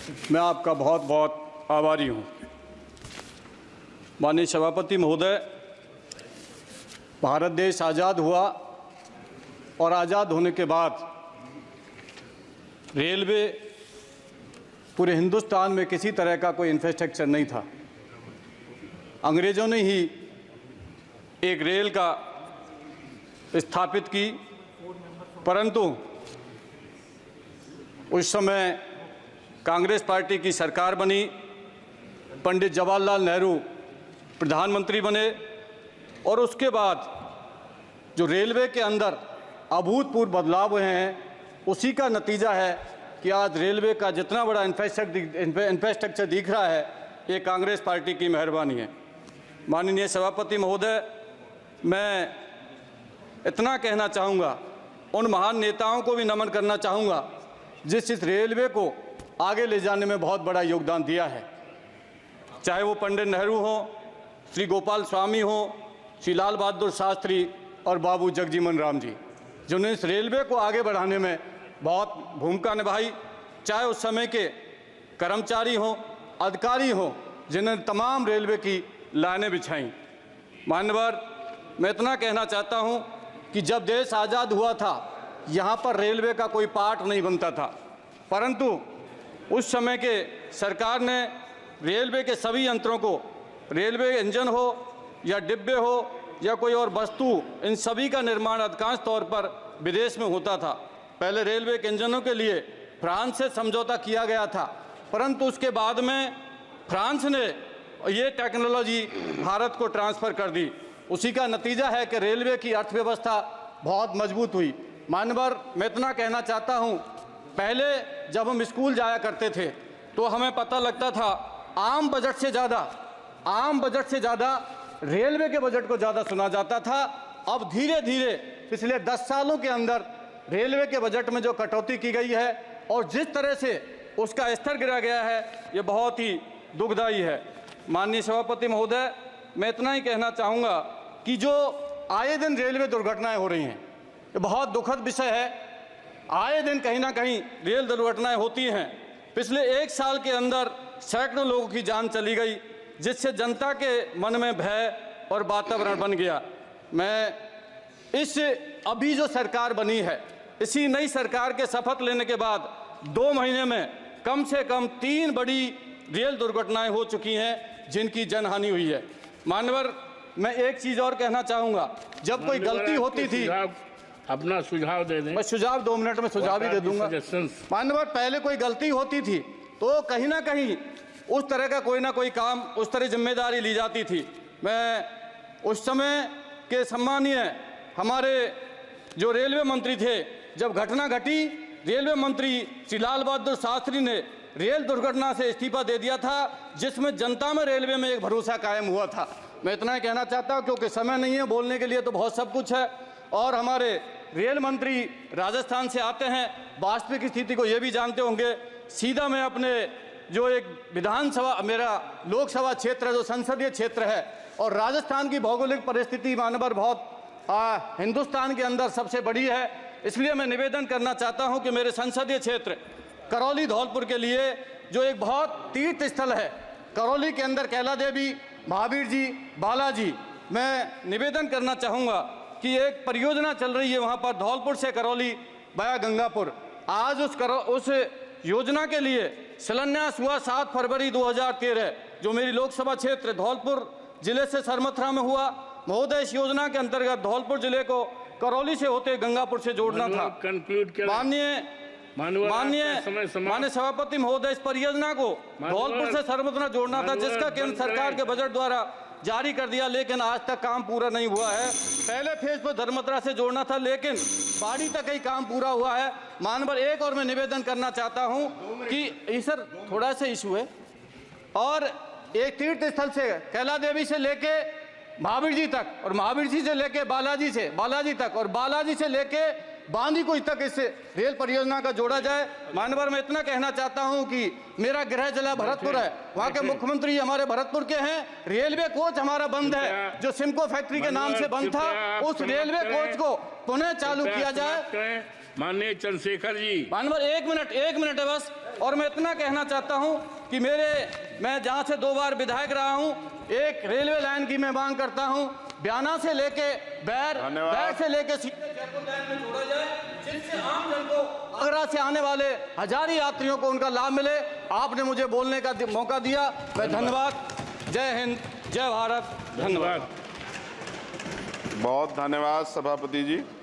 मैं आपका बहुत बहुत आभारी हूँ। माननीय सभापति महोदय, भारत देश आज़ाद हुआ और आज़ाद होने के बाद रेलवे पूरे हिंदुस्तान में किसी तरह का कोई इंफ्रास्ट्रक्चर नहीं था। अंग्रेज़ों ने ही एक रेल का स्थापित की, परंतु उस समय कांग्रेस पार्टी की सरकार बनी, पंडित जवाहरलाल नेहरू प्रधानमंत्री बने और उसके बाद जो रेलवे के अंदर अभूतपूर्व बदलाव हुए हैं, उसी का नतीजा है कि आज रेलवे का जितना बड़ा इंफ्रास्ट्रक्चर दिख रहा है, ये कांग्रेस पार्टी की मेहरबानी है। माननीय सभापति महोदय, मैं इतना कहना चाहूँगा, उन महान नेताओं को भी नमन करना चाहूँगा जिस इस रेलवे को आगे ले जाने में बहुत बड़ा योगदान दिया है। चाहे वो पंडित नेहरू हों, श्री गोपाल स्वामी हों, श्री लाल बहादुर शास्त्री और बाबू जगजीवन राम जी, जिन्होंने इस रेलवे को आगे बढ़ाने में बहुत भूमिका निभाई। चाहे उस समय के कर्मचारी हों, अधिकारी हों, जिन्होंने तमाम रेलवे की लाइनें बिछाईं। मान्यवर, मैं इतना कहना चाहता हूं कि जब देश आज़ाद हुआ था, यहाँ पर रेलवे का कोई पार्ट नहीं बनता था, परंतु उस समय के सरकार ने रेलवे के सभी यंत्रों को, रेलवे इंजन हो या डिब्बे हो या कोई और वस्तु, इन सभी का निर्माण अधिकांश तौर पर विदेश में होता था। पहले रेलवे के इंजनों के लिए फ्रांस से समझौता किया गया था, परंतु उसके बाद में फ्रांस ने ये टेक्नोलॉजी भारत को ट्रांसफ़र कर दी। उसी का नतीजा है कि रेलवे की अर्थव्यवस्था बहुत मजबूत हुई। मान्यवर, मैं इतना कहना चाहता हूँ, पहले जब हम स्कूल जाया करते थे तो हमें पता लगता था आम बजट से ज़्यादा रेलवे के बजट को ज़्यादा सुना जाता था। अब धीरे धीरे पिछले 10 सालों के अंदर रेलवे के बजट में जो कटौती की गई है और जिस तरह से उसका स्तर गिरा गया है, ये बहुत ही दुखदायी है। माननीय सभापति महोदय, मैं इतना ही कहना चाहूँगा कि जो आए दिन रेलवे दुर्घटनाएं हो रही हैं, ये बहुत दुखद विषय है। आए दिन कहीं ना कहीं रेल दुर्घटनाएं होती हैं। पिछले 1 साल के अंदर सैकड़ों लोगों की जान चली गई, जिससे जनता के मन में भय और वातावरण बन गया। मैं इस अभी जो सरकार बनी है, इसी नई सरकार के शपथ लेने के बाद 2 महीने में कम से कम 3 बड़ी रेल दुर्घटनाएं हो चुकी हैं, जिनकी जनहानि हुई है। मान्यवर, मैं एक चीज़ और कहना चाहूँगा, जब कोई गलती होती थी, अपना सुझाव दे दें। मैं सुझाव 2 मिनट में सुझाव ही दे दूंगा। मान्यवर, पहले कोई गलती होती थी तो कहीं ना कहीं उस तरह का कोई ना कोई काम, उस तरह जिम्मेदारी ली जाती थी। मैं उस समय के सम्मानीय हमारे जो रेलवे मंत्री थे, जब घटना घटी, रेलवे मंत्री श्री लाल बहादुर शास्त्री ने रेल दुर्घटना से इस्तीफा दे दिया था, जिसमें जनता में रेलवे में एक भरोसा कायम हुआ था। मैं इतना ही कहना चाहता हूँ, क्योंकि समय नहीं है बोलने के लिए, तो बहुत सब कुछ है। और हमारे रेल मंत्री राजस्थान से आते हैं, वास्तविक स्थिति को ये भी जानते होंगे। सीधा मैं अपने जो एक विधानसभा, मेरा लोकसभा क्षेत्र है, जो संसदीय क्षेत्र है, और राजस्थान की भौगोलिक परिस्थिति मानवर बहुत हिंदुस्तान के अंदर सबसे बड़ी है। इसलिए मैं निवेदन करना चाहता हूं कि मेरे संसदीय क्षेत्र करौली धौलपुर के लिए जो एक बहुत तीर्थ स्थल है, करौली के अंदर कैला देवी, महावीर जी, बालाजी, मैं निवेदन करना चाहूँगा कि एक परियोजना चल रही है वहाँ पर, धौलपुर से करौली वाया गंगापुर। आज उस योजना के लिए शिलान्यास हुआ 7 फरवरी 2013, जो मेरी लोकसभा क्षेत्र धौलपुर जिले से सरमथरा में हुआ। महोदय, इस योजना के अंतर्गत धौलपुर जिले को करौली से होते गंगापुर से जोड़ना था। माननीय सभापति महोदय, इस परियोजना को धौलपुर से सरमथरा जोड़ना था, जिसका केंद्र सरकार के बजट द्वारा जारी कर दिया, लेकिन आज तक काम पूरा नहीं हुआ है। पहले फेज पर धर्मतरा से जोड़ना था, लेकिन बाड़ी तक ही काम पूरा हुआ है। मानवर, एक और मैं निवेदन करना चाहता हूं कि सर थोड़ा सा इशू है, और एक तीर्थ स्थल से कैला देवी से लेके महावीर जी तक, और महावीर जी से लेके बालाजी तक, और बालाजी से लेके बांदी को तक इस रेल परियोजना का जोड़ा जाए। मानवर, मैं इतना कहना चाहता हूं कि मेरा गृह जिला भरतपुर है, वहां के मुख्यमंत्री हमारे भरतपुर के हैं। रेलवे कोच हमारा बंद है, जो सिमको फैक्ट्री के नाम से बंद था, उस रेलवे कोच को पुनः चालू किया जाए। माननीय चंद्रशेखर जी। मानवर एक मिनट है बस। और मैं इतना कहना चाहता हूं कि मैं जहां से 2 बार विधायक रहा हूं, एक रेलवे लाइन की मैं मांग करता हूं, बयाना से लेके बैर से लेके सीधे जयपुर लाइन में जोड़ा जाए, जिससे आम जन को, आगरा से आने वाले हजारों यात्रियों को उनका लाभ मिले। आपने मुझे बोलने का मौका दिया, मैं धन्यवाद। जय हिंद, जय भारत। धन्यवाद। बहुत धन्यवाद सभापति जी।